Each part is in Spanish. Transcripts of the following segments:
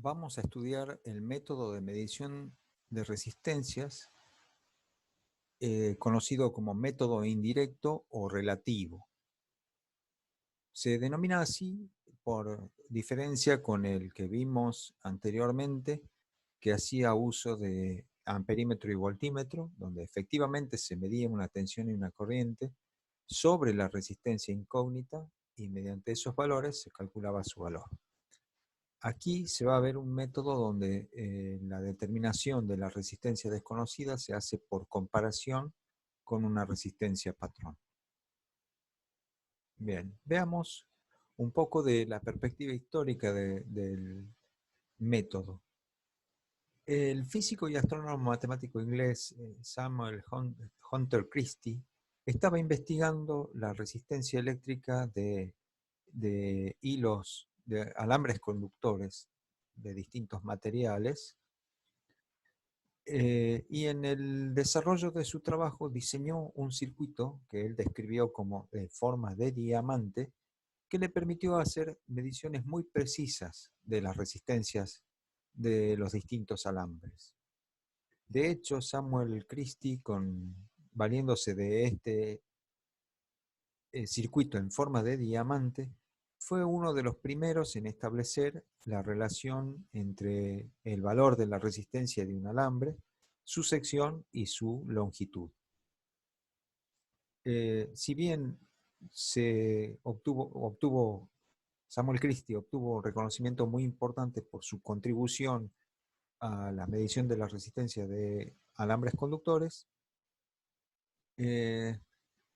Vamos a estudiar el método de medición de resistencias, conocido como método indirecto o relativo. Se denomina así por diferencia con el que vimos anteriormente, que hacía uso de amperímetro y voltímetro, donde efectivamente se medía una tensión y una corriente sobre la resistencia incógnita y mediante esos valores se calculaba su valor. Aquí se va a ver un método donde la determinación de la resistencia desconocida se hace por comparación con una resistencia patrón. Bien, veamos un poco de la perspectiva histórica del método. El físico y astrónomo matemático inglés Samuel Hunter Christie estaba investigando la resistencia eléctrica de hilos, de alambres conductores de distintos materiales, y en el desarrollo de su trabajo diseñó un circuito que él describió como de forma de diamante, que le permitió hacer mediciones muy precisas de las resistencias de los distintos alambres. De hecho, Samuel Christie, valiéndose de este circuito en forma de diamante, fue uno de los primeros en establecer la relación entre el valor de la resistencia de un alambre, su sección y su longitud. Si bien Samuel Christie obtuvo un reconocimiento muy importante por su contribución a la medición de la resistencia de alambres conductores, eh,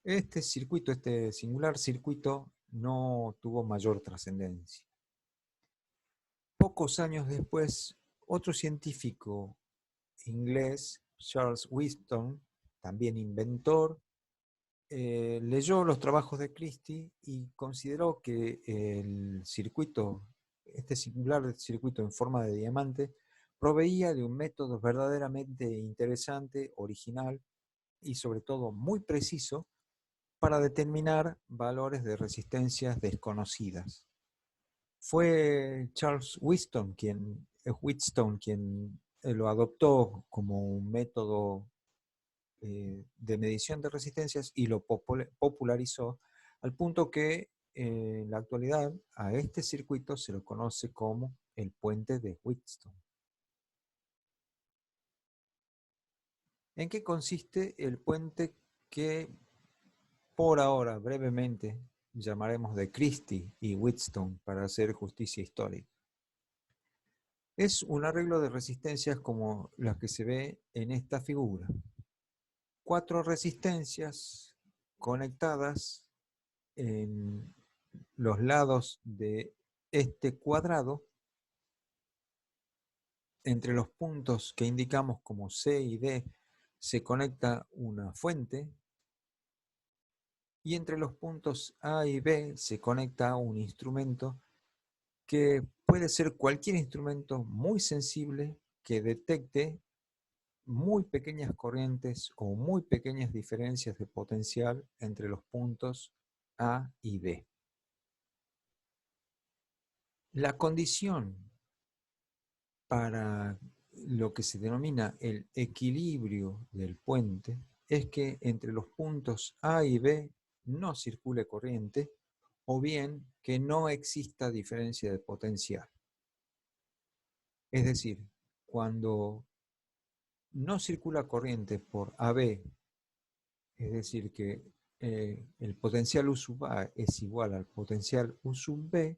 este singular circuito, no tuvo mayor trascendencia. Pocos años después, otro científico inglés, Charles Wheatstone, también inventor, leyó los trabajos de Christie y consideró que este singular circuito en forma de diamante, proveía de un método verdaderamente interesante, original y sobre todo muy preciso para determinar valores de resistencias desconocidas. Fue Charles Wheatstone quien lo adoptó como un método de medición de resistencias y lo popularizó al punto que en la actualidad a este circuito se lo conoce como el puente de Wheatstone. ¿En qué consiste el puente que por ahora brevemente llamaremos de Christie y Wheatstone para hacer justicia histórica? Es un arreglo de resistencias como las que se ve en esta figura. 4 resistencias conectadas en los lados de este cuadrado, entre los puntos que indicamos como C y D se conecta una fuente y entre los puntos A y B se conecta un instrumento que puede ser cualquier instrumento muy sensible que detecte muy pequeñas corrientes o muy pequeñas diferencias de potencial entre los puntos A y B. La condición para lo que se denomina el equilibrio del puente es que entre los puntos A y B no circule corriente o bien que no exista diferencia de potencial. Es decir, cuando no circula corriente por AB, es decir, que el potencial U sub A es igual al potencial U sub B,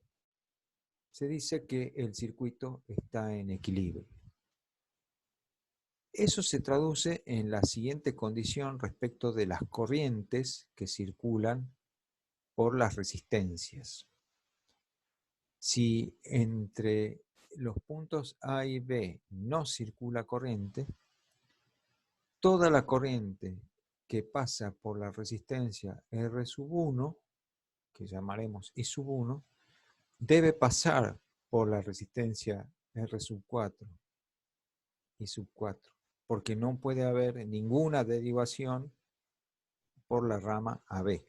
se dice que el circuito está en equilibrio. Eso se traduce en la siguiente condición respecto de las corrientes que circulan por las resistencias. Si entre los puntos A y B no circula corriente, toda la corriente que pasa por la resistencia R sub 1, que llamaremos I sub 1, debe pasar por la resistencia R sub 4, I sub 4, porque no puede haber ninguna derivación por la rama AB.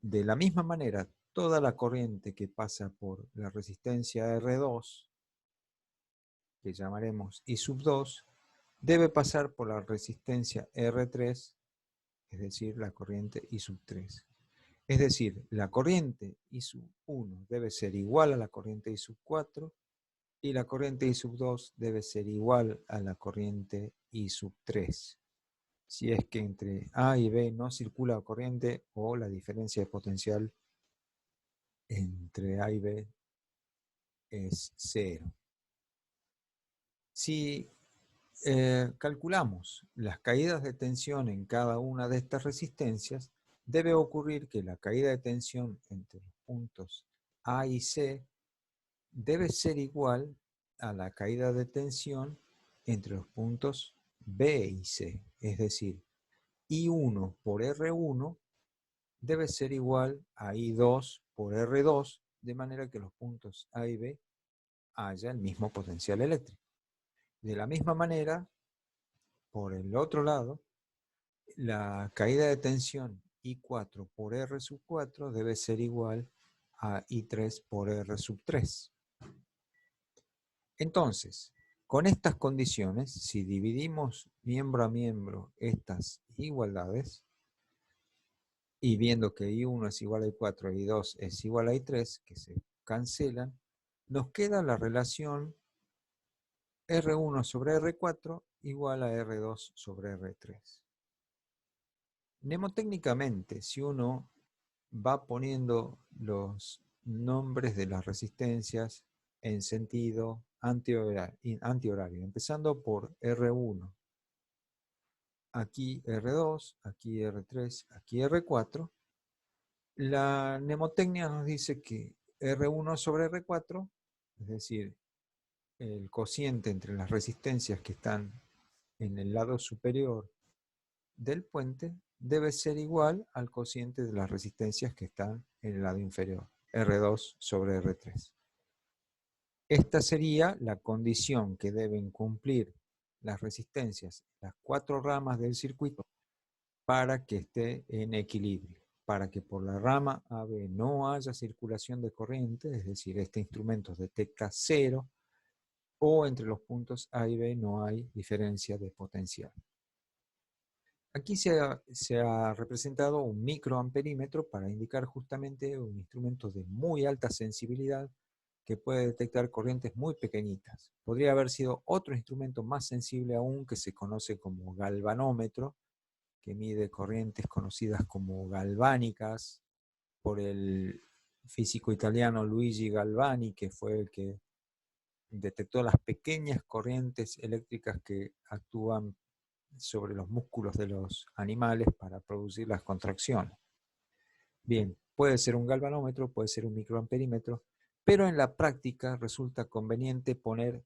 De la misma manera, toda la corriente que pasa por la resistencia R2 que llamaremos I sub 2, debe pasar por la resistencia R3, es decir, la corriente I sub 3. Es decir, la corriente I sub 1 debe ser igual a la corriente I sub 4 y la corriente I sub 2 debe ser igual a la corriente I sub 3. Si es que entre A y B no circula corriente o la diferencia de potencial entre A y B es 0. Si calculamos las caídas de tensión en cada una de estas resistencias, debe ocurrir que la caída de tensión entre los puntos A y C debe ser igual a la caída de tensión entre los puntos B y C. Es decir, I1 por R1 debe ser igual a I2 por R2, de manera que los puntos A y B haya el mismo potencial eléctrico. De la misma manera, por el otro lado, la caída de tensión I4 por R sub 4 debe ser igual a I3 por R sub 3. Entonces, con estas condiciones, si dividimos miembro a miembro estas igualdades, y viendo que I1 es igual a I4 y I2 es igual a I3, que se cancelan, nos queda la relación R1 sobre R4 igual a R2 sobre R3. Mnemotécnicamente, si uno va poniendo los nombres de las resistencias en sentido antihorario, empezando por R1, aquí R2, aquí R3, aquí R4, la mnemotecnia nos dice que R1 sobre R4, es decir, el cociente entre las resistencias que están en el lado superior del puente, debe ser igual al cociente de las resistencias que están en el lado inferior, R2 sobre R3. Esta sería la condición que deben cumplir las resistencias, las 4 ramas del circuito, para que esté en equilibrio, para que por la rama AB no haya circulación de corriente, es decir, este instrumento detecta 0, o entre los puntos A y B no hay diferencia de potencial. Aquí se ha representado un microamperímetro para indicar justamente un instrumento de muy alta sensibilidad que puede detectar corrientes muy pequeñitas. Podría haber sido otro instrumento más sensible aún que se conoce como galvanómetro, que mide corrientes conocidas como galvánicas por el físico italiano Luigi Galvani, que fue el que detectó las pequeñas corrientes eléctricas que actúan sobre los músculos de los animales para producir las contracciones. Bien, puede ser un galvanómetro, puede ser un microamperímetro, pero en la práctica resulta conveniente poner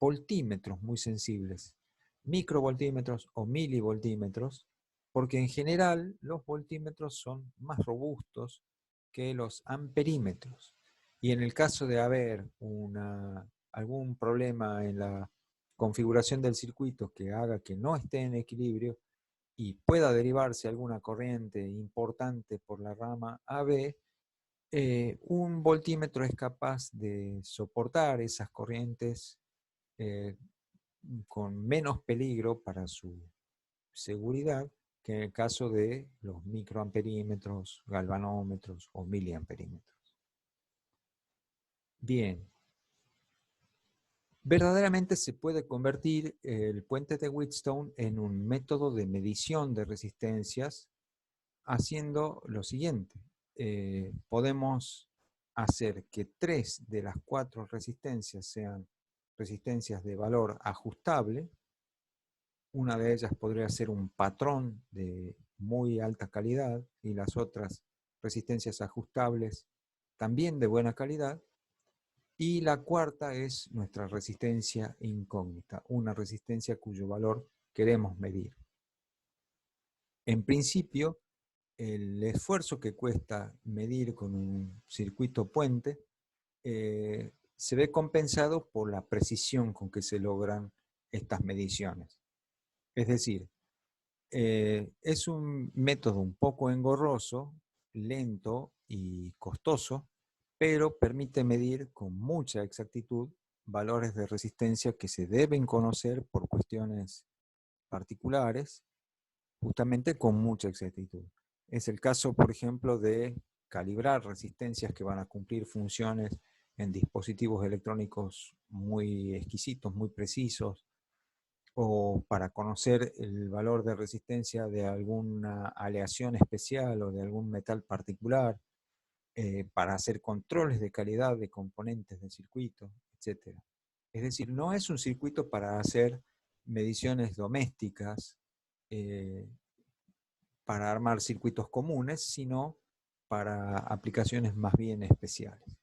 voltímetros muy sensibles, microvoltímetros o milivoltímetros, porque en general los voltímetros son más robustos que los amperímetros. Y en el caso de haber algún problema en la configuración del circuito que haga que no esté en equilibrio y pueda derivarse alguna corriente importante por la rama AB, un voltímetro es capaz de soportar esas corrientes con menos peligro para su seguridad que en el caso de los microamperímetros, galvanómetros o miliamperímetros. Bien, verdaderamente se puede convertir el puente de Wheatstone en un método de medición de resistencias haciendo lo siguiente. Podemos hacer que 3 de las 4 resistencias sean resistencias de valor ajustable. Una de ellas podría ser un patrón de muy alta calidad y las otras resistencias ajustables también de buena calidad. Y la cuarta es nuestra resistencia incógnita, una resistencia cuyo valor queremos medir. En principio, el esfuerzo que cuesta medir con un circuito puente se ve compensado por la precisión con que se logran estas mediciones. Es decir, es un método un poco engorroso, lento y costoso, pero permite medir con mucha exactitud valores de resistencia que se deben conocer por cuestiones particulares, justamente con mucha exactitud. Es el caso, por ejemplo, de calibrar resistencias que van a cumplir funciones en dispositivos electrónicos muy exquisitos, muy precisos, o para conocer el valor de resistencia de alguna aleación especial o de algún metal particular, para hacer controles de calidad de componentes del circuito, etc. Es decir, no es un circuito para hacer mediciones domésticas, eh, para armar circuitos comunes, sino para aplicaciones más bien especiales.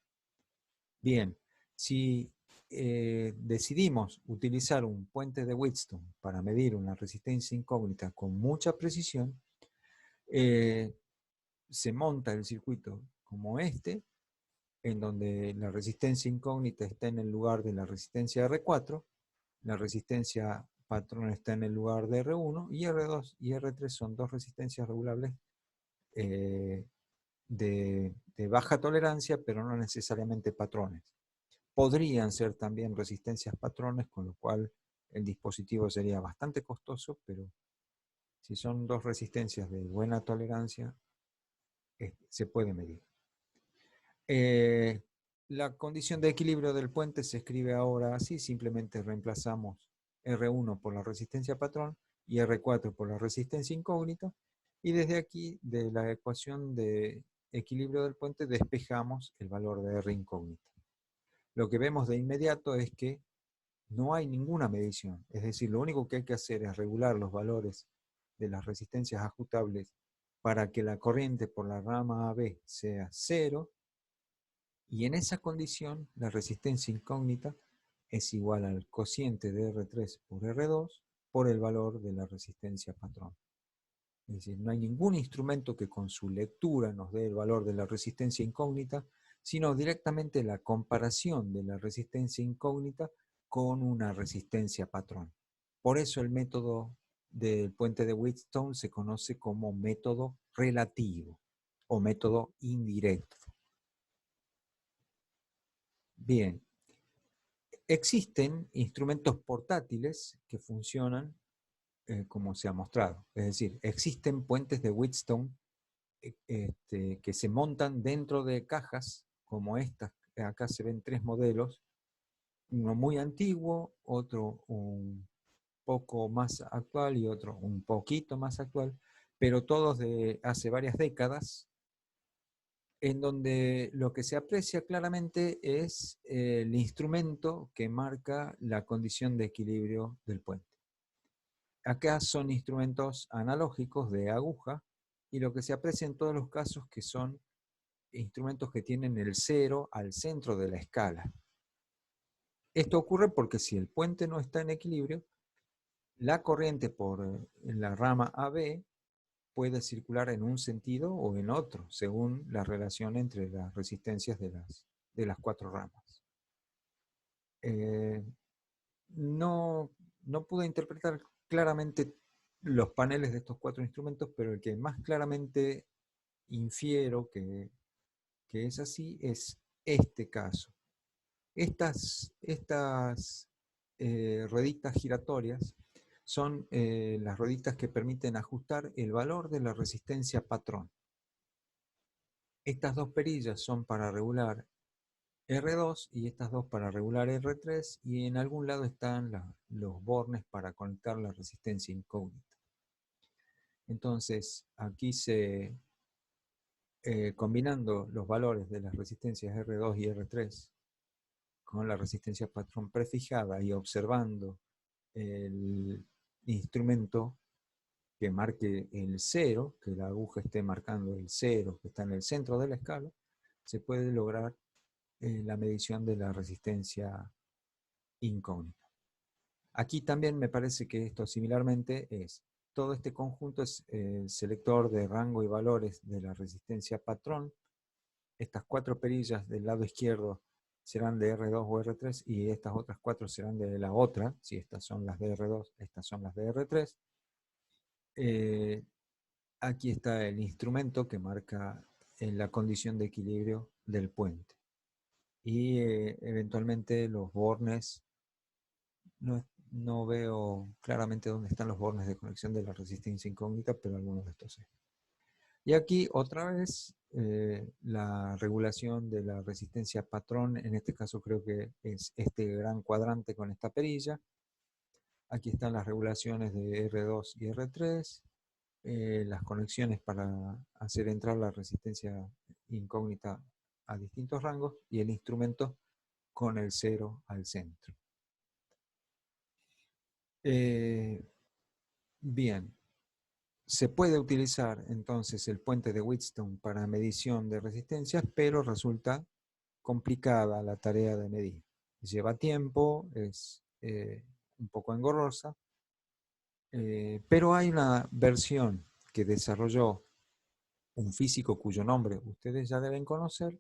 Bien, si decidimos utilizar un puente de Wheatstone para medir una resistencia incógnita con mucha precisión, se monta el circuito como este, en donde la resistencia incógnita está en el lugar de la resistencia R4, la resistencia patrón está en el lugar de R1, y R2 y R3 son dos resistencias regulables eh, de baja tolerancia, pero no necesariamente patrones. Podrían ser también resistencias patrones, con lo cual el dispositivo sería bastante costoso, pero si son dos resistencias de buena tolerancia, se puede medir. La condición de equilibrio del puente se escribe ahora así, simplemente reemplazamos R1 por la resistencia patrón y R4 por la resistencia incógnita, y desde aquí, de la ecuación de equilibrio del puente, despejamos el valor de R incógnita. Lo que vemos de inmediato es que no hay ninguna medición, es decir, lo único que hay que hacer es regular los valores de las resistencias ajustables para que la corriente por la rama AB sea 0, y en esa condición la resistencia incógnita es igual al cociente de R3 por R2 por el valor de la resistencia patrón. Es decir, no hay ningún instrumento que con su lectura nos dé el valor de la resistencia incógnita, sino directamente la comparación de la resistencia incógnita con una resistencia patrón. Por eso el método del puente de Wheatstone se conoce como método relativo o método indirecto. Bien, existen instrumentos portátiles que funcionan como se ha mostrado. Es decir, existen puentes de Wheatstone que se montan dentro de cajas como estas. Acá se ven tres modelos, uno muy antiguo, otro un poco más actual y otro un poquito más actual, pero todos de hace varias décadas, en donde lo que se aprecia claramente es el instrumento que marca la condición de equilibrio del puente. Acá son instrumentos analógicos de aguja, y lo que se aprecia en todos los casos que son instrumentos que tienen el cero al centro de la escala. Esto ocurre porque si el puente no está en equilibrio, la corriente por la rama AB puede circular en un sentido o en otro, según la relación entre las resistencias de las cuatro ramas. No, no pude interpretar claramente los paneles de estos cuatro instrumentos, pero el que más claramente infiero que es así es este caso. Estas rueditas giratorias son las rueditas que permiten ajustar el valor de la resistencia patrón. Estas dos perillas son para regular R2 y estas dos para regular R3, y en algún lado están los bornes para conectar la resistencia incógnita. Entonces, aquí combinando los valores de las resistencias R2 y R3 con la resistencia patrón prefijada y observando el instrumento que marque el 0, que la aguja esté marcando el 0, que está en el centro de la escala, se puede lograr la medición de la resistencia incógnita. Aquí también me parece que esto similarmente es, todo este conjunto es el selector de rango y valores de la resistencia patrón. Estas cuatro perillas del lado izquierdo serán de R2 o R3, y estas otras cuatro serán de la otra. Si estas son las de R2, estas son las de R3. Aquí está el instrumento que marca la condición de equilibrio del puente. y eventualmente los bornes, no veo claramente dónde están los bornes de conexión de la resistencia incógnita, pero algunos de estos sí. Y aquí otra vez la regulación de la resistencia patrón, en este caso creo que es este gran cuadrante con esta perilla. Aquí están las regulaciones de R2 y R3, las conexiones para hacer entrar la resistencia incógnita a distintos rangos y el instrumento con el 0 al centro. Bien, se puede utilizar entonces el puente de Wheatstone para medición de resistencias, pero resulta complicada la tarea de medir. Lleva tiempo, es un poco engorrosa, pero hay una versión que desarrolló un físico cuyo nombre ustedes ya deben conocer,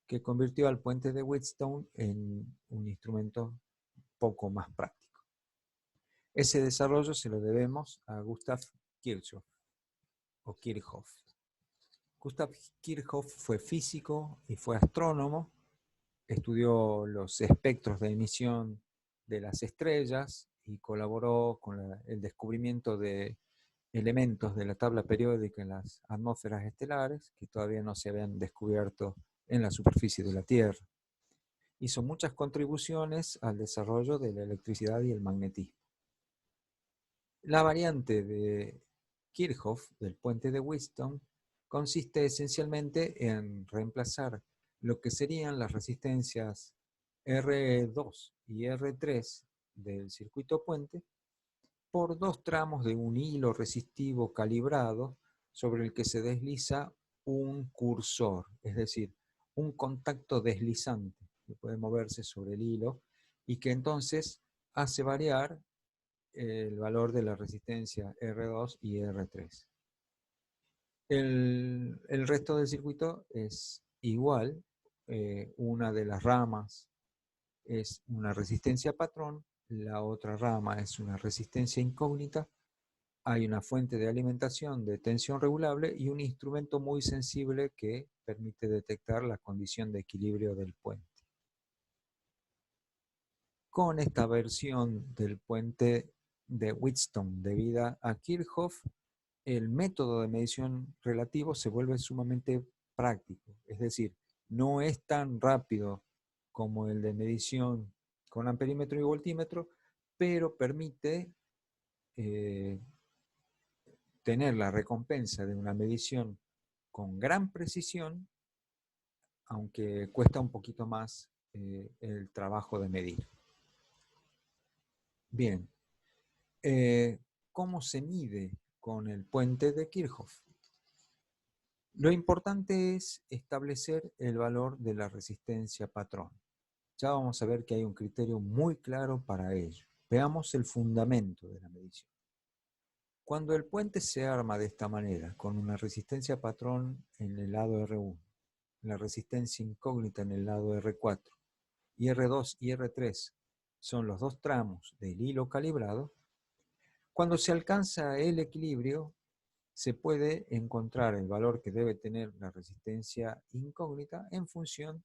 que convirtió al puente de Wheatstone en un instrumento poco más práctico. Ese desarrollo se lo debemos a Gustav Kirchhoff, o Kirchhoff. Gustav Kirchhoff fue físico y fue astrónomo, estudió los espectros de emisión de las estrellas y colaboró con el descubrimiento de elementos de la tabla periódica en las atmósferas estelares que todavía no se habían descubierto en la superficie de la Tierra. Hizo muchas contribuciones al desarrollo de la electricidad y el magnetismo. La variante de Kirchhoff del puente de Wheatstone consiste esencialmente en reemplazar lo que serían las resistencias R2 y R3 del circuito puente por dos tramos de un hilo resistivo calibrado sobre el que se desliza un cursor, es decir, un contacto deslizante que puede moverse sobre el hilo y que entonces hace variar el valor de la resistencia R2 y R3. El resto del circuito es igual, una de las ramas es una resistencia patrón, la otra rama es una resistencia incógnita, hay una fuente de alimentación de tensión regulable y un instrumento muy sensible que permite detectar la condición de equilibrio del puente. Con esta versión del puente de Wheatstone debida a Kirchhoff, el método de medición relativo se vuelve sumamente práctico, es decir, no es tan rápido como el de medición con amperímetro y voltímetro, pero permite tener la recompensa de una medición con gran precisión, aunque cuesta un poquito más el trabajo de medir. Bien, ¿cómo se mide con el puente de Kirchhoff? Lo importante es establecer el valor de la resistencia patrón. Ya vamos a ver que hay un criterio muy claro para ello. Veamos el fundamento de la medición. Cuando el puente se arma de esta manera, con una resistencia patrón en el lado R1, la resistencia incógnita en el lado R4, y R2 y R3 son los dos tramos del hilo calibrado, cuando se alcanza el equilibrio, se puede encontrar el valor que debe tener la resistencia incógnita en función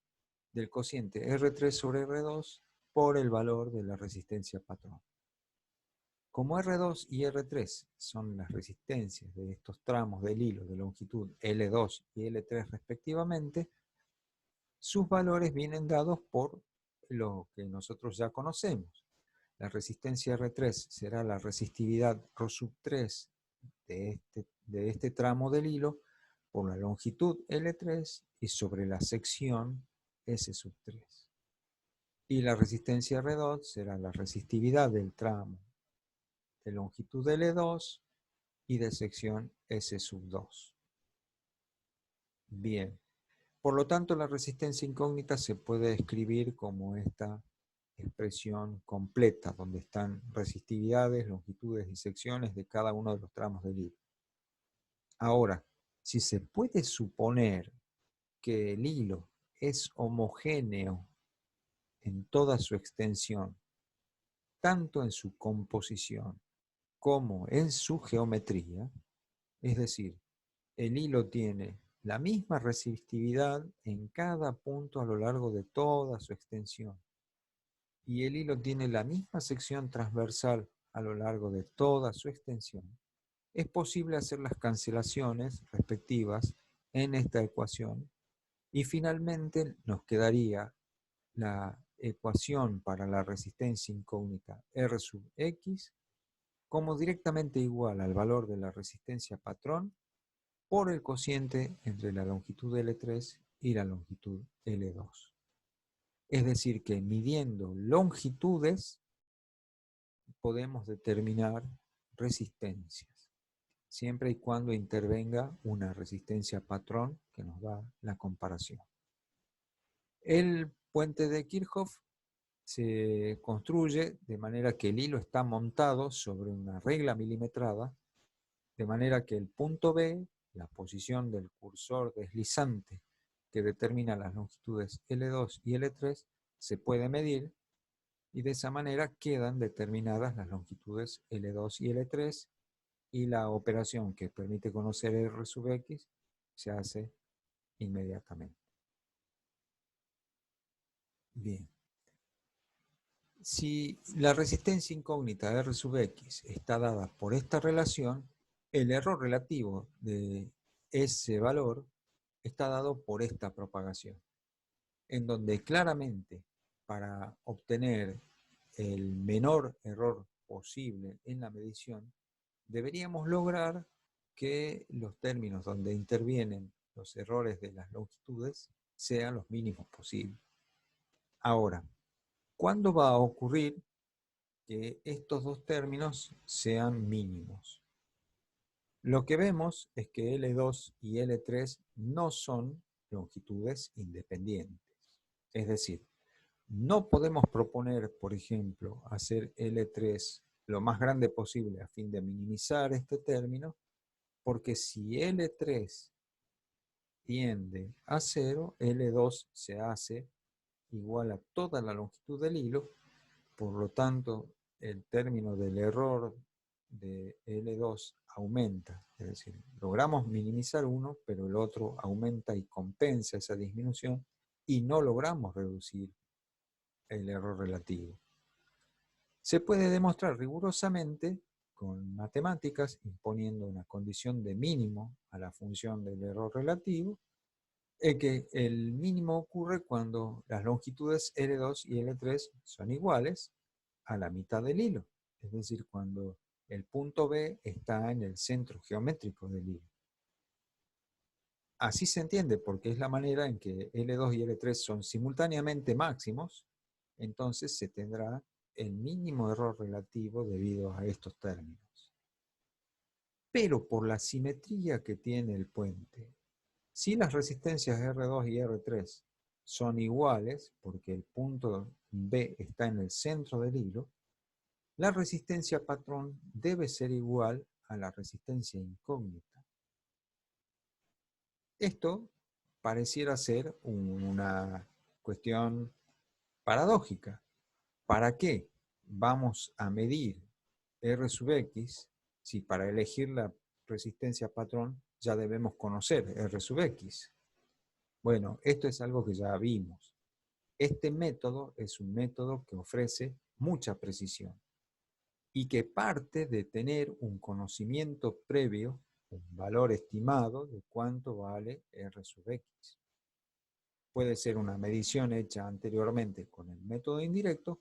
del cociente R3 sobre R2 por el valor de la resistencia patrón. Como R2 y R3 son las resistencias de estos tramos del hilo de longitud L2 y L3 respectivamente, sus valores vienen dados por lo que nosotros ya conocemos. La resistencia R3 será la resistividad ρ3 de este tramo del hilo por la longitud L3 y sobre la sección S3. Y la resistencia R2 será la resistividad del tramo de longitud L2 y de sección S2. Bien, por lo tanto la resistencia incógnita se puede escribir como esta expresión completa, donde están resistividades, longitudes y secciones de cada uno de los tramos del hilo. Ahora, si se puede suponer que el hilo es homogéneo en toda su extensión, tanto en su composición como en su geometría, es decir, el hilo tiene la misma resistividad en cada punto a lo largo de toda su extensión. Y el hilo tiene la misma sección transversal a lo largo de toda su extensión. Es posible hacer las cancelaciones respectivas en esta ecuación y finalmente nos quedaría la ecuación para la resistencia incógnita R sub X como directamente igual al valor de la resistencia patrón por el cociente entre la longitud L3 y la longitud L2. Es decir, que midiendo longitudes podemos determinar resistencias, siempre y cuando intervenga una resistencia patrón que nos da la comparación. El puente de Kirchhoff se construye de manera que el hilo está montado sobre una regla milimetrada, de manera que el punto B, la posición del cursor deslizante que determina las longitudes L2 y L3, se puede medir y de esa manera quedan determinadas las longitudes L2 y L3 y la operación que permite conocer R sub X se hace inmediatamente. Bien. Si la resistencia incógnita R sub X está dada por esta relación, el error relativo de ese valor está dado por esta propagación, en donde claramente para obtener el menor error posible en la medición, deberíamos lograr que los términos donde intervienen los errores de las longitudes sean los mínimos posibles. Ahora, ¿cuándo va a ocurrir que estos dos términos sean mínimos? Lo que vemos es que L2 y L3 no son longitudes independientes. Es decir, no podemos proponer, por ejemplo, hacer L3 lo más grande posible a fin de minimizar este término, porque si L3 tiende a 0, L2 se hace igual a toda la longitud del hilo, por lo tanto, el término del error de L2 aumenta, es decir, logramos minimizar uno, pero el otro aumenta y compensa esa disminución, y no logramos reducir el error relativo. Se puede demostrar rigurosamente con matemáticas, imponiendo una condición de mínimo a la función del error relativo, que el mínimo ocurre cuando las longitudes L2 y L3 son iguales a la mitad del hilo, es decir, cuando el punto B está en el centro geométrico del hilo. Así se entiende porque es la manera en que L2 y L3 son simultáneamente máximos, entonces se tendrá el mínimo error relativo debido a estos términos. Pero por la simetría que tiene el puente, si las resistencias R2 y R3 son iguales, porque el punto B está en el centro del hilo, la resistencia patrón debe ser igual a la resistencia incógnita. Esto pareciera ser una cuestión paradójica. ¿Para qué vamos a medir R sub X si para elegir la resistencia patrón ya debemos conocer R sub X? Bueno, esto es algo que ya vimos. Este método es un método que ofrece mucha precisión y que parte de tener un conocimiento previo, un valor estimado de cuánto vale R sub X. Puede ser una medición hecha anteriormente con el método indirecto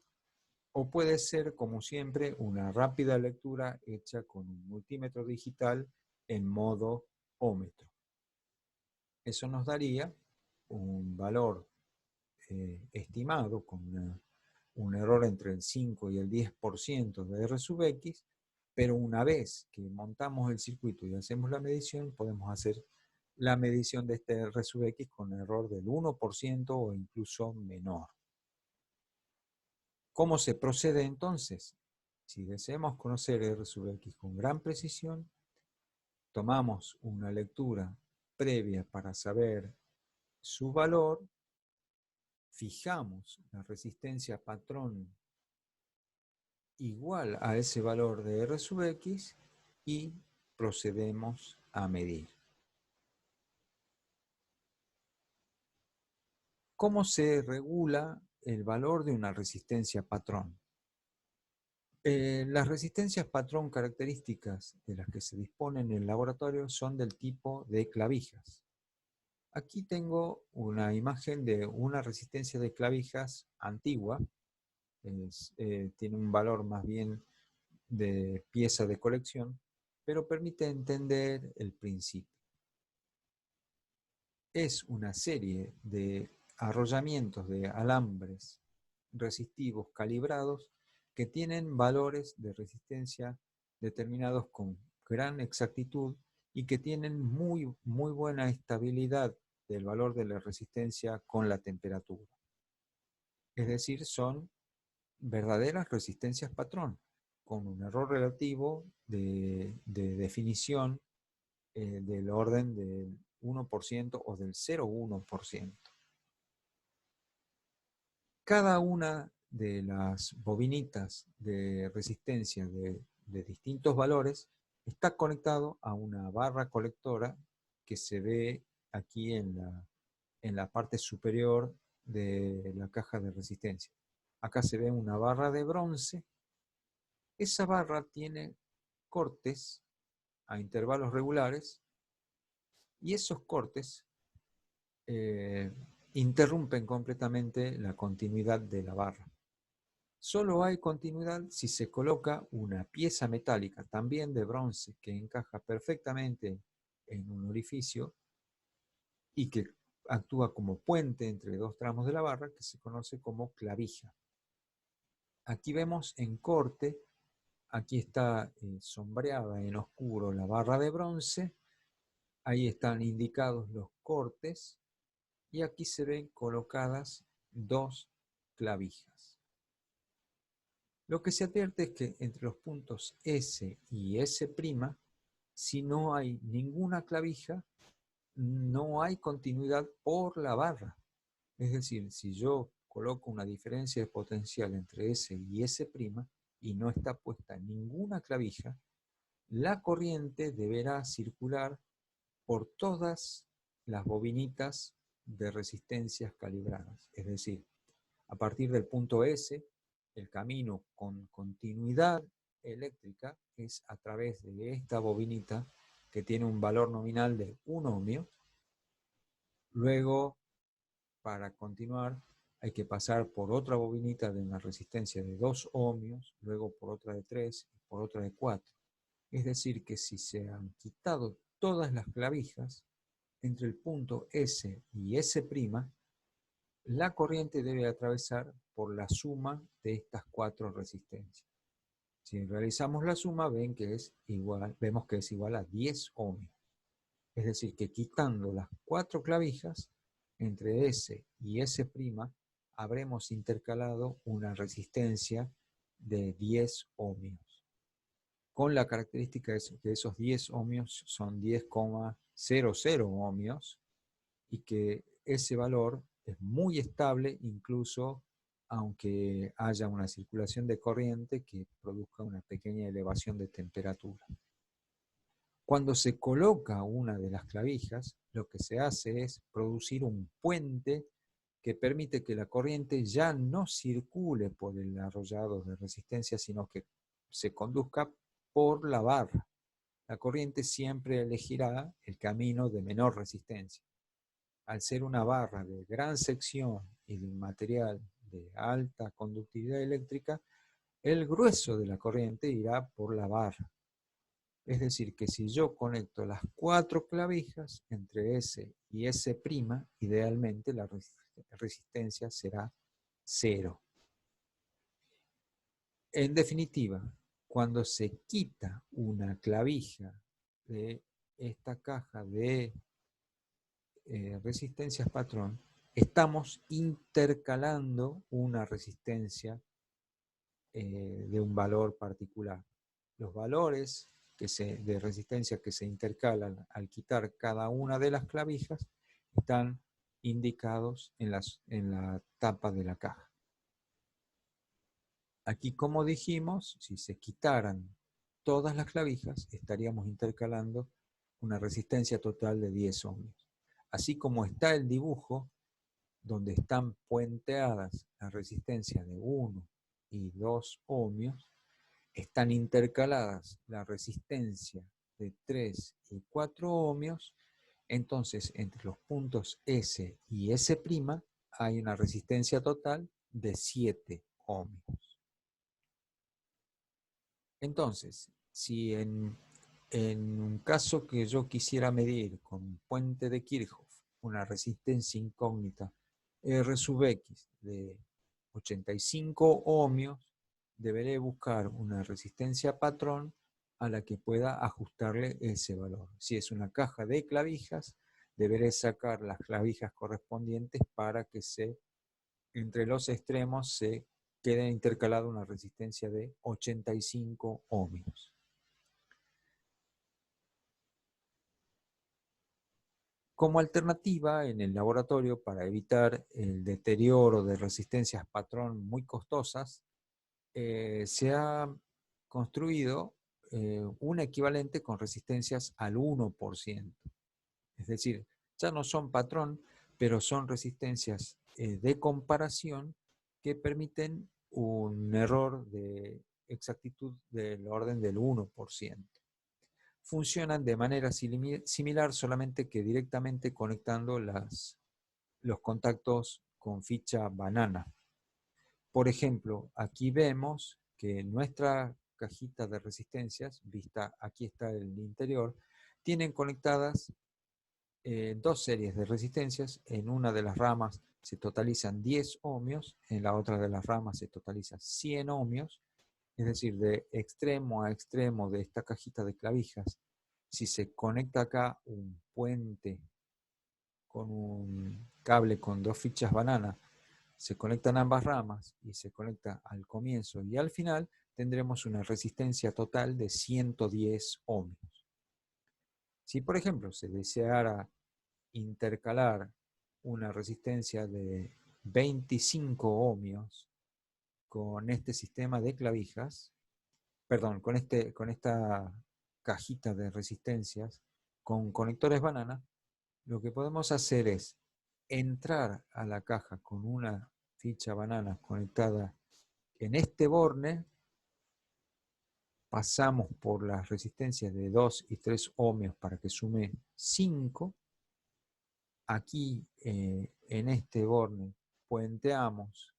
o puede ser, como siempre, una rápida lectura hecha con un multímetro digital en modo ómetro. Eso nos daría un valor estimado con un error entre el 5 y el 10% de R sub X, pero una vez que montamos el circuito y hacemos la medición, podemos hacer la medición de este R sub X con error del 1% o incluso menor. ¿Cómo se procede entonces? Si deseamos conocer R sub X con gran precisión, tomamos una lectura previa para saber su valor, fijamos la resistencia patrón igual a ese valor de R sub X y procedemos a medir. ¿Cómo se regula el valor de una resistencia patrón? Las resistencias patrón características de las que se disponen en el laboratorio son del tipo de clavijas. Aquí tengo una imagen de una resistencia de clavijas antigua. Tiene un valor más bien de pieza de colección, pero permite entender el principio. Es una serie de arrollamientos de alambres resistivos calibrados que tienen valores de resistencia determinados con gran exactitud y que tienen muy buena estabilidad del valor de la resistencia con la temperatura. Es decir, son verdaderas resistencias patrón, con un error relativo de definición del orden del 1% o del 0,1%. Cada una de las bobinitas de resistencia de distintos valores está conectado a una barra colectora que se ve aquí en la parte superior de la caja de resistencia. Acá se ve una barra de bronce. Esa barra tiene cortes a intervalos regulares y esos cortes interrumpen completamente la continuidad de la barra. Solo hay continuidad si se coloca una pieza metálica, también de bronce, que encaja perfectamente en un orificio y que actúa como puente entre dos tramos de la barra, que se conoce como clavija. Aquí vemos en corte, aquí está sombreada en oscuro la barra de bronce, ahí están indicados los cortes y aquí se ven colocadas dos clavijas. Lo que se advierte es que entre los puntos S y S', si no hay ninguna clavija, no hay continuidad por la barra. Es decir, si yo coloco una diferencia de potencial entre S y S' y no está puesta ninguna clavija, la corriente deberá circular por todas las bobinitas de resistencias calibradas. Es decir, a partir del punto S, el camino con continuidad eléctrica es a través de esta bobinita que tiene un valor nominal de 1 ohmio. Luego, para continuar, hay que pasar por otra bobinita de una resistencia de 2 ohmios, luego por otra de 3 y por otra de 4. Es decir, que si se han quitado todas las clavijas, entre el punto S y S', la corriente debe atravesar por la suma de estas cuatro resistencias. Si realizamos la suma, vemos que es igual a 10 ohmios. Es decir, que quitando las cuatro clavijas, entre S y S' habremos intercalado una resistencia de 10 ohmios. Con la característica de que esos 10 ohmios son 10,00 ohmios y que ese valor es muy estable incluso aunque haya una circulación de corriente que produzca una pequeña elevación de temperatura. Cuando se coloca una de las clavijas, lo que se hace es producir un puente que permite que la corriente ya no circule por el arrollado de resistencia, sino que se conduzca por la barra. La corriente siempre elegirá el camino de menor resistencia. Al ser una barra de gran sección y de un material de alta conductividad eléctrica, el grueso de la corriente irá por la barra. Es decir, que si yo conecto las cuatro clavijas entre S y S', idealmente la resistencia será 0. En definitiva, cuando se quita una clavija de esta caja de resistencias patrón, estamos intercalando una resistencia de un valor particular. Los valores de resistencia que se intercalan al quitar cada una de las clavijas están indicados en la tapa de la caja. Aquí, como dijimos, si se quitaran todas las clavijas, estaríamos intercalando una resistencia total de 10 ohmios. Así como está el dibujo, donde están puenteadas las resistencias de 1 y 2 ohmios, están intercaladas la resistencia de 3 y 4 ohmios, entonces entre los puntos S y S' hay una resistencia total de 7 ohmios. Entonces, si en un caso que yo quisiera medir con un puente de Kirchhoff una resistencia incógnita R sub X de 85 ohmios, deberé buscar una resistencia patrón a la que pueda ajustarle ese valor. Si es una caja de clavijas, deberé sacar las clavijas correspondientes para que entre los extremos se quede intercalada una resistencia de 85 ohmios. Como alternativa, en el laboratorio, para evitar el deterioro de resistencias patrón muy costosas, se ha construido un equivalente con resistencias al 1%. Es decir, ya no son patrón, pero son resistencias de comparación que permiten un error de exactitud del orden del 1%. Funcionan de manera similar, solamente que directamente conectando los contactos con ficha banana. Por ejemplo, aquí vemos que nuestra cajita de resistencias, vista aquí está el interior, tienen conectadas dos series de resistencias. En una de las ramas se totalizan 10 ohmios, en la otra de las ramas se totaliza 100 ohmios, es decir, de extremo a extremo de esta cajita de clavijas. Si se conecta acá un puente con un cable con dos fichas banana, se conectan ambas ramas y se conecta al comienzo y al final, tendremos una resistencia total de 110 ohmios. Si, por ejemplo, se deseara intercalar una resistencia de 25 ohmios con este sistema de clavijas, perdón, con esta cajita de resistencias con conectores banana, lo que podemos hacer es entrar a la caja con una ficha banana conectada en este borne, pasamos por las resistencias de 2 y 3 ohmios para que sume 5. Aquí en este borne puenteamos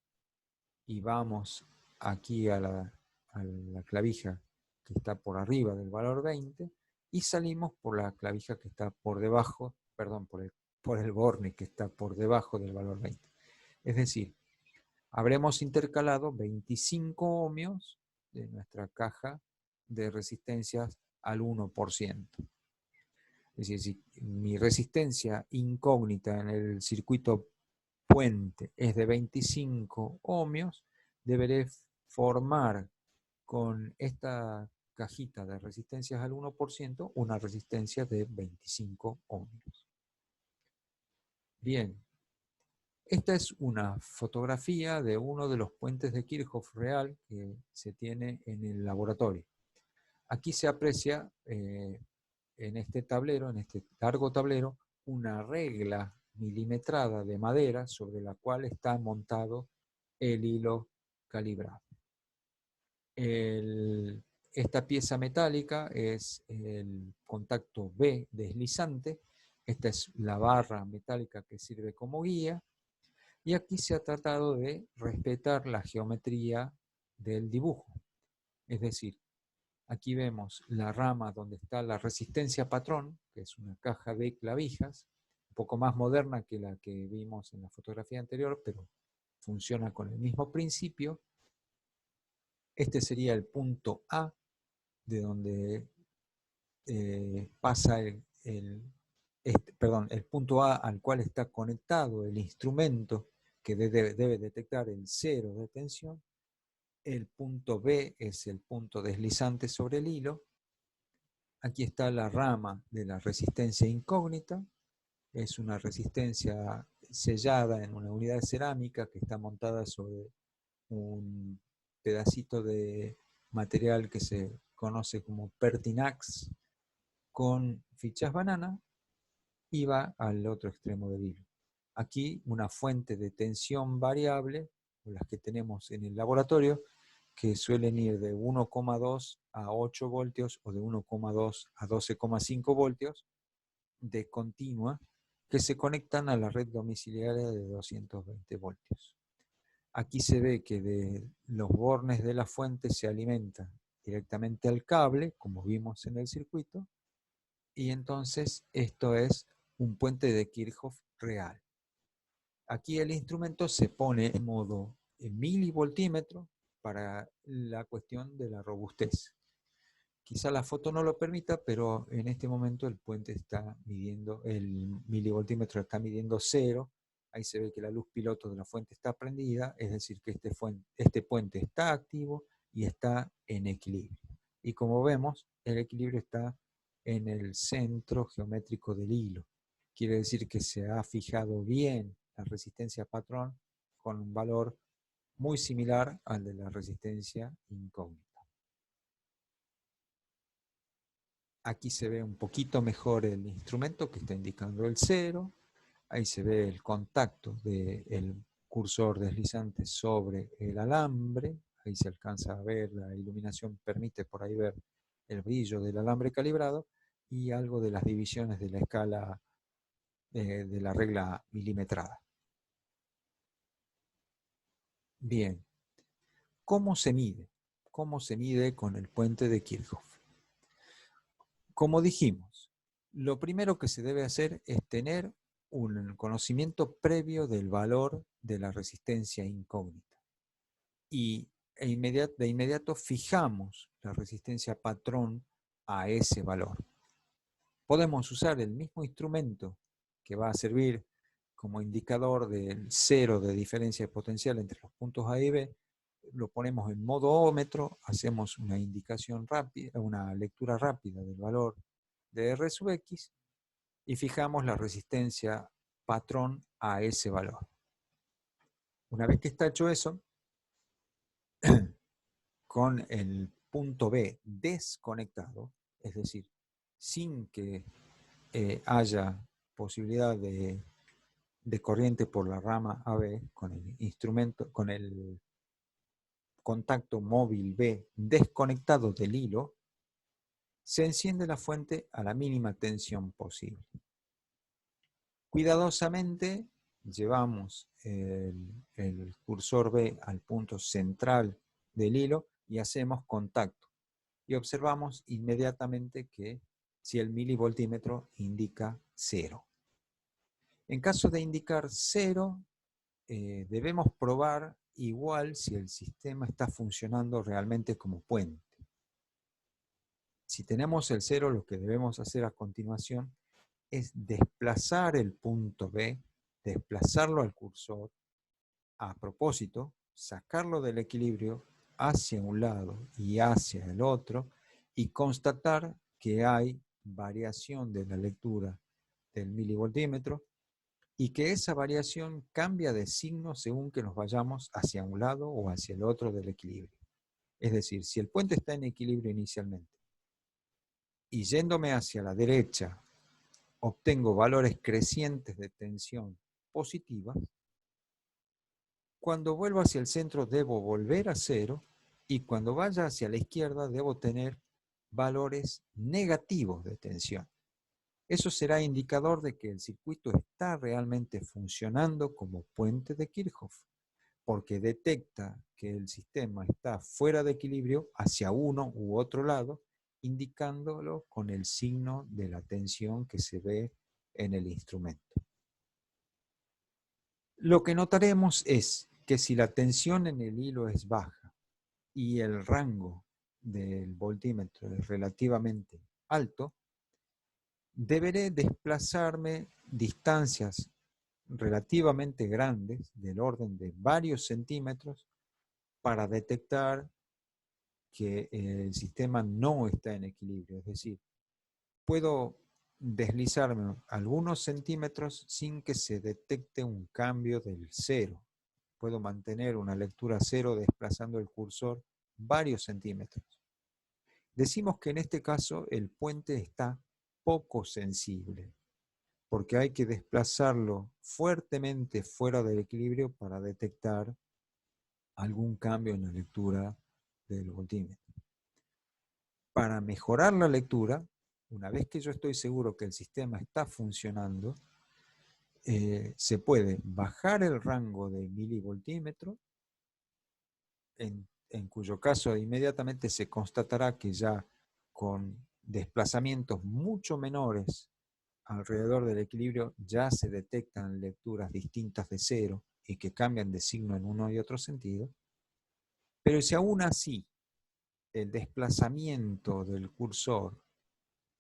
y vamos aquí a la clavija que está por arriba del valor 20 y salimos por la clavija que está por debajo, perdón, por el borne que está por debajo del valor 20. Es decir, habremos intercalado 25 ohmios de nuestra caja de resistencias al 1%. Es decir, si mi resistencia incógnita en el circuito puente es de 25 ohmios, deberé formar con esta cajita de resistencias al 1% una resistencia de 25 ohmios. Bien, esta es una fotografía de uno de los puentes de Kirchhoff real que se tiene en el laboratorio. Aquí se aprecia en este tablero, en este largo tablero, una regla milimetrada de madera sobre la cual está montado el hilo calibrado. Esta pieza metálica es el contacto B deslizante. Esta es la barra metálica que sirve como guía. Y aquí se ha tratado de respetar la geometría del dibujo. Es decir, aquí vemos la rama donde está la resistencia patrón, que es una caja de clavijas, un poco más moderna que la que vimos en la fotografía anterior, pero funciona con el mismo principio. Este sería el punto A, de donde pasa el punto A al cual está conectado el instrumento que debe detectar el cero de tensión. El punto B es el punto deslizante sobre el hilo. Aquí está la rama de la resistencia incógnita. Es una resistencia sellada en una unidad de cerámica que está montada sobre un pedacito de material que se conoce como Pertinax con fichas banana y va al otro extremo del hilo. aquí una fuente de tensión variable, las que tenemos en el laboratorio, que suelen ir de 1,2 a 8 voltios o de 1,2 a 12,5 voltios de continua, que se conectan a la red domiciliaria de 220 voltios. Aquí se ve que de los bornes de la fuente se alimenta directamente al cable, como vimos en el circuito, y entonces esto es un puente de Kirchhoff real. Aquí el instrumento se pone en modo milivoltímetro para la cuestión de la robustez. Quizá la foto no lo permita, pero en este momento el puente está midiendo, el milivoltímetro está midiendo 0. Ahí se ve que la luz piloto de la fuente está prendida, es decir, que este puente está activo y está en equilibrio. Y como vemos, el equilibrio está en el centro geométrico del hilo. Quiere decir que se ha fijado bien la resistencia patrón con un valor muy similar al de la resistencia incógnita. Aquí se ve un poquito mejor el instrumento que está indicando el 0. Ahí se ve el contacto del cursor deslizante sobre el alambre. Ahí se alcanza a ver, la iluminación permite por ahí ver el brillo del alambre calibrado y algo de las divisiones de la escala de la regla milimetrada. Bien, ¿cómo se mide? ¿Cómo se mide con el puente de Kirchhoff? Como dijimos, lo primero que se debe hacer es tener un conocimiento previo del valor de la resistencia incógnita. Y de inmediato fijamos la resistencia patrón a ese valor. Podemos usar el mismo instrumento que va a servir como indicador del cero de diferencia de potencial entre los puntos A y B, lo ponemos en modo ómetro, hacemos una indicación rápida, una lectura rápida del valor de R sub X y fijamos la resistencia patrón a ese valor. Una vez que está hecho eso, con el punto B desconectado, es decir, sin que haya posibilidad de corriente por la rama AB, con el instrumento, con el contacto móvil B desconectado del hilo, se enciende la fuente a la mínima tensión posible. Cuidadosamente llevamos el cursor B al punto central del hilo y hacemos contacto. Y observamos inmediatamente que si el milivoltímetro indica 0. En caso de indicar 0, debemos probar igual si el sistema está funcionando realmente como puente. Si tenemos el 0, lo que debemos hacer a continuación es desplazar el punto B, desplazarlo al cursor, a propósito, sacarlo del equilibrio hacia un lado y hacia el otro y constatar que hay variación de la lectura del milivoltímetro y que esa variación cambia de signo según que nos vayamos hacia un lado o hacia el otro del equilibrio. Es decir, si el puente está en equilibrio inicialmente y yéndome hacia la derecha obtengo valores crecientes de tensión positivas, cuando vuelvo hacia el centro debo volver a 0 y cuando vaya hacia la izquierda debo tener valores negativos de tensión. Eso será indicador de que el circuito está realmente funcionando como puente de Kirchhoff, porque detecta que el sistema está fuera de equilibrio hacia uno u otro lado, indicándolo con el signo de la tensión que se ve en el instrumento. Lo que notaremos es que si la tensión en el hilo es baja y el rango del voltímetro es relativamente alto, deberé desplazarme distancias relativamente grandes, del orden de varios centímetros, para detectar que el sistema no está en equilibrio. Es decir, puedo deslizarme algunos centímetros sin que se detecte un cambio del 0. Puedo mantener una lectura 0 desplazando el cursor varios centímetros. Decimos que en este caso el puente está poco sensible. porque hay que desplazarlo fuertemente fuera del equilibrio para detectar algún cambio en la lectura del voltímetro. Para mejorar la lectura, una vez que yo estoy seguro que el sistema está funcionando, se puede bajar el rango del milivoltímetro, en cuyo caso inmediatamente se constatará que ya con desplazamientos mucho menores alrededor del equilibrio ya se detectan lecturas distintas de cero y que cambian de signo en uno y otro sentido. Pero si aún así el desplazamiento del cursor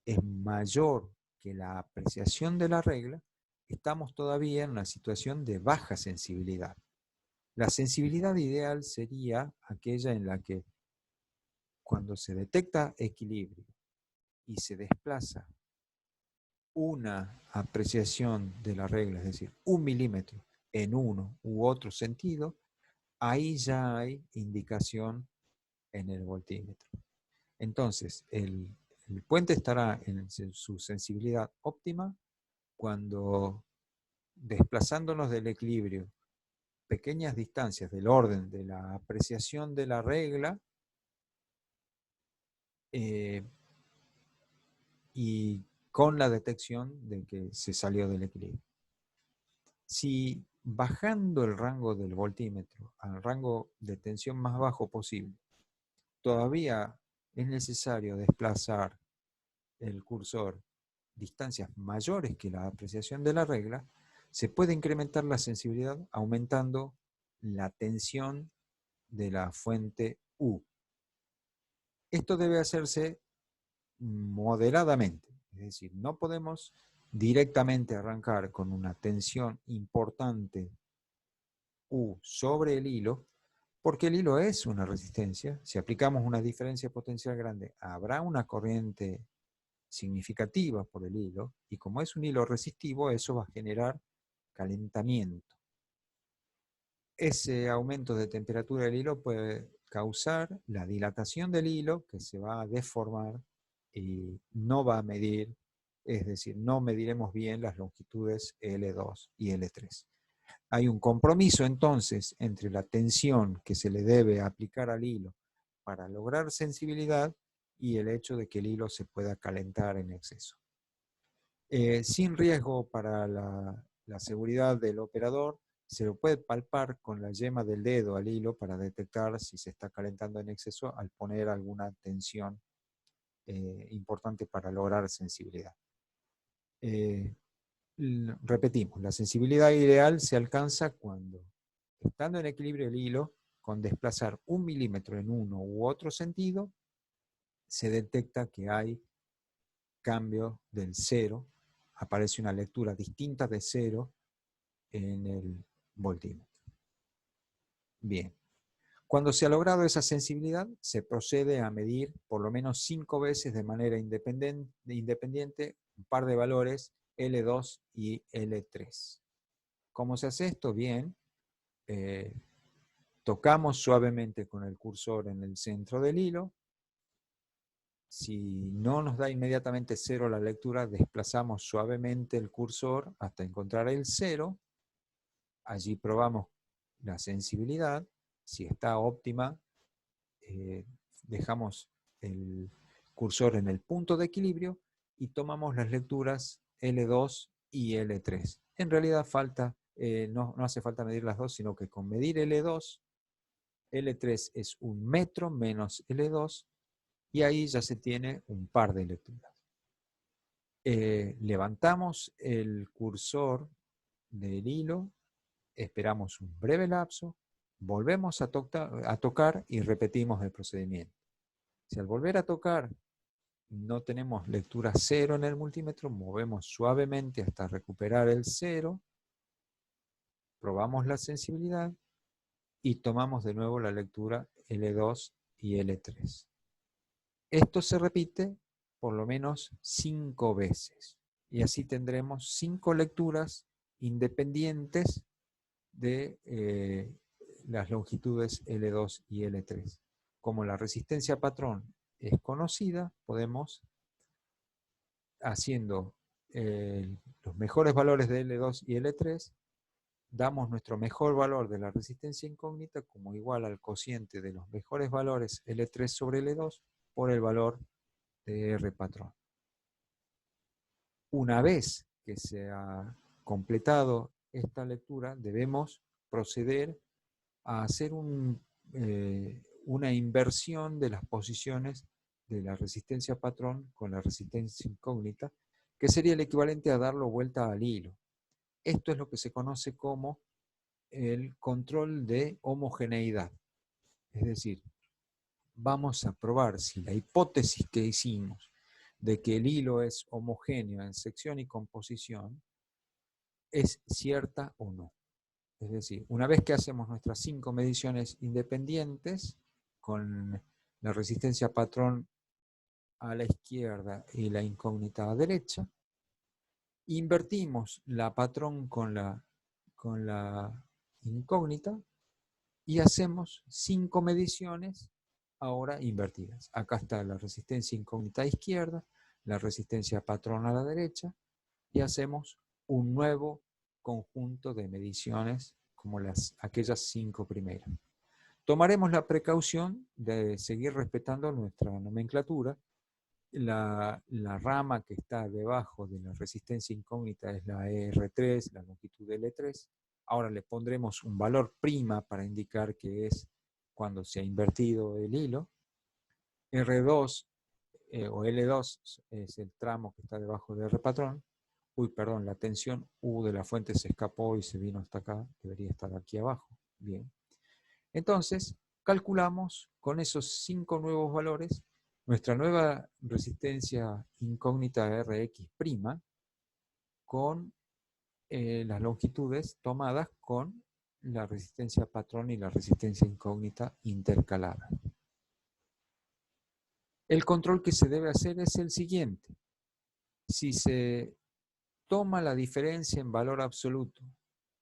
es mayor que la apreciación de la regla, estamos todavía en una situación de baja sensibilidad. La sensibilidad ideal sería aquella en la que cuando se detecta equilibrio y se desplaza una apreciación de la regla, es decir, 1 milímetro en uno u otro sentido, ahí ya hay indicación en el voltímetro. Entonces, el puente estará en su sensibilidad óptima cuando, desplazándonos del equilibrio pequeñas distancias del orden de la apreciación de la regla, y con la detección de que se salió del equilibrio. Si bajando el rango del voltímetro al rango de tensión más bajo posible, todavía es necesario desplazar el cursor distancias mayores que la apreciación de la regla, se puede incrementar la sensibilidad aumentando la tensión de la fuente U. Esto debe hacerse moderadamente, es decir, no podemos directamente arrancar con una tensión importante U sobre el hilo, porque el hilo es una resistencia. Si aplicamos una diferencia potencial grande, habrá una corriente significativa por el hilo, y como es un hilo resistivo, eso va a generar calentamiento. Ese aumento de temperatura del hilo puede causar la dilatación del hilo, que se va a deformar y no va a medir, es decir, no mediremos bien las longitudes L2 y L3. Hay un compromiso entonces entre la tensión que se le debe aplicar al hilo para lograr sensibilidad y el hecho de que el hilo se pueda calentar en exceso. Sin riesgo para la seguridad del operador, se lo puede palpar con la yema del dedo al hilo para detectar si se está calentando en exceso al poner alguna tensión importante para lograr sensibilidad. Repetimos, la sensibilidad ideal se alcanza cuando, estando en equilibrio el hilo, con desplazar 1 milímetro en uno u otro sentido, se detecta que hay cambio del cero, aparece una lectura distinta de cero en el voltímetro. Bien. Cuando se ha logrado esa sensibilidad, se procede a medir por lo menos 5 veces de manera independiente un par de valores L2 y L3. ¿Cómo se hace esto? Bien, tocamos suavemente con el cursor en el centro del hilo. Si no nos da inmediatamente 0 la lectura, desplazamos suavemente el cursor hasta encontrar el 0. Allí probamos la sensibilidad. Si está óptima, dejamos el cursor en el punto de equilibrio y tomamos las lecturas L2 y L3. En realidad no hace falta medir las dos, sino que con medir L2, L3 es 1 metro menos L2, y ahí ya se tiene un par de lecturas. Levantamos el cursor del hilo, esperamos un breve lapso, volvemos a tocar y repetimos el procedimiento. Si al volver a tocar no tenemos lectura 0 en el multímetro, movemos suavemente hasta recuperar el 0, probamos la sensibilidad y tomamos de nuevo la lectura L2 y L3. Esto se repite por lo menos 5 veces, y así tendremos 5 lecturas independientes de las longitudes L2 y L3. Como la resistencia patrón es conocida, podemos, haciendo los mejores valores de L2 y L3, damos nuestro mejor valor de la resistencia incógnita como igual al cociente de los mejores valores L3 sobre L2 por el valor de R patrón. Una vez que se ha completado esta lectura, debemos proceder a hacer una inversión de las posiciones de la resistencia patrón con la resistencia incógnita, que sería el equivalente a darlo vuelta al hilo. Esto es lo que se conoce como el control de homogeneidad. Es decir, vamos a probar si la hipótesis que hicimos de que el hilo es homogéneo en sección y composición es cierta o no. Es decir, una vez que hacemos nuestras 5 mediciones independientes con la resistencia patrón a la izquierda y la incógnita a la derecha, invertimos la patrón con la incógnita y hacemos 5 mediciones ahora invertidas. Acá está la resistencia incógnita a izquierda, la resistencia patrón a la derecha, y hacemos un nuevo conjunto de mediciones como aquellas 5 primeras. Tomaremos la precaución de seguir respetando nuestra nomenclatura. La rama que está debajo de la resistencia incógnita es la ER3, la longitud L3. Ahora le pondremos un valor prima para indicar que es cuando se ha invertido el hilo. R2 o L2 es el tramo que está debajo de R patrón. Uy, perdón, la tensión U de la fuente se escapó y se vino hasta acá. Debería estar aquí abajo. Bien. Entonces, calculamos con esos 5 nuevos valores nuestra nueva resistencia incógnita Rx' con las longitudes tomadas con la resistencia patrón y la resistencia incógnita intercalada. El control que se debe hacer es el siguiente. Si se toma la diferencia en valor absoluto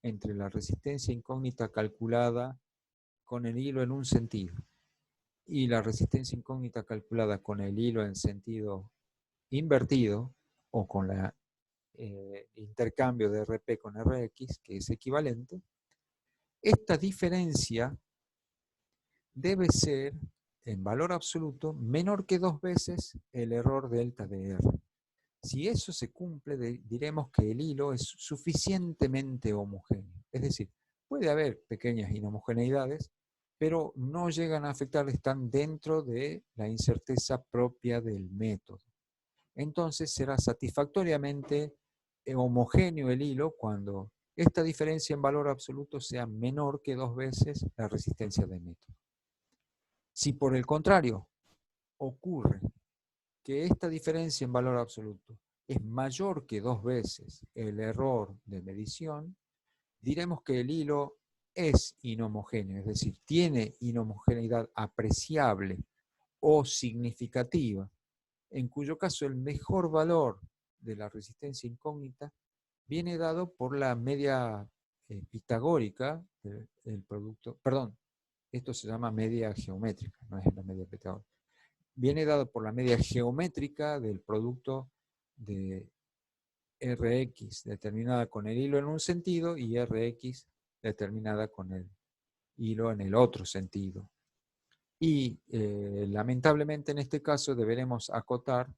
entre la resistencia incógnita calculada con el hilo en un sentido y la resistencia incógnita calculada con el hilo en sentido invertido o con el intercambio de RP con Rx, que es equivalente, esta diferencia debe ser en valor absoluto menor que 2 veces el error delta de R. Si eso se cumple, diremos que el hilo es suficientemente homogéneo. Es decir, puede haber pequeñas inhomogeneidades, pero no llegan a afectar, están dentro de la incerteza propia del método. Entonces será satisfactoriamente homogéneo el hilo cuando esta diferencia en valor absoluto sea menor que 2 veces la resistencia del método. Si por el contrario ocurre que esta diferencia en valor absoluto es mayor que 2 veces el error de medición, diremos que el hilo es inhomogéneo, es decir, tiene inhomogeneidad apreciable o significativa, en cuyo caso el mejor valor de la resistencia incógnita viene dado por la media pitagórica del producto, perdón, esto se llama media geométrica, no es la media pitagórica. Viene dado por la media geométrica del producto de Rx determinada con el hilo en un sentido y Rx determinada con el hilo en el otro sentido. Y lamentablemente en este caso deberemos acotar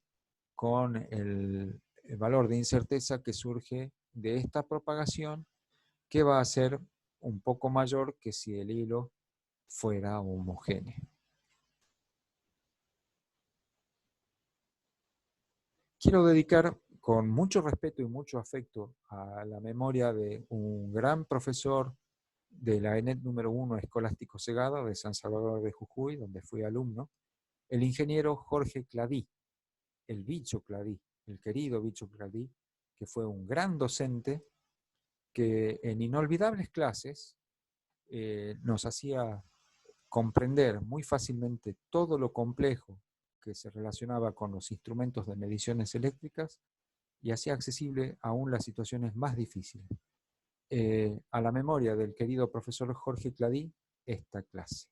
con el valor de incerteza que surge de esta propagación, que va a ser un poco mayor que si el hilo fuera homogéneo. Quiero dedicar con mucho respeto y mucho afecto a la memoria de un gran profesor de la ENET número 1 Escolástico Segado de San Salvador de Jujuy, donde fui alumno, el ingeniero Jorge Cladí, el Bicho Cladí, el querido Bicho Cladí, que fue un gran docente que en inolvidables clases nos hacía comprender muy fácilmente todo lo complejo que se relacionaba con los instrumentos de mediciones eléctricas y hacía accesible aún las situaciones más difíciles. A la memoria del querido profesor Jorge Cladí, esta clase.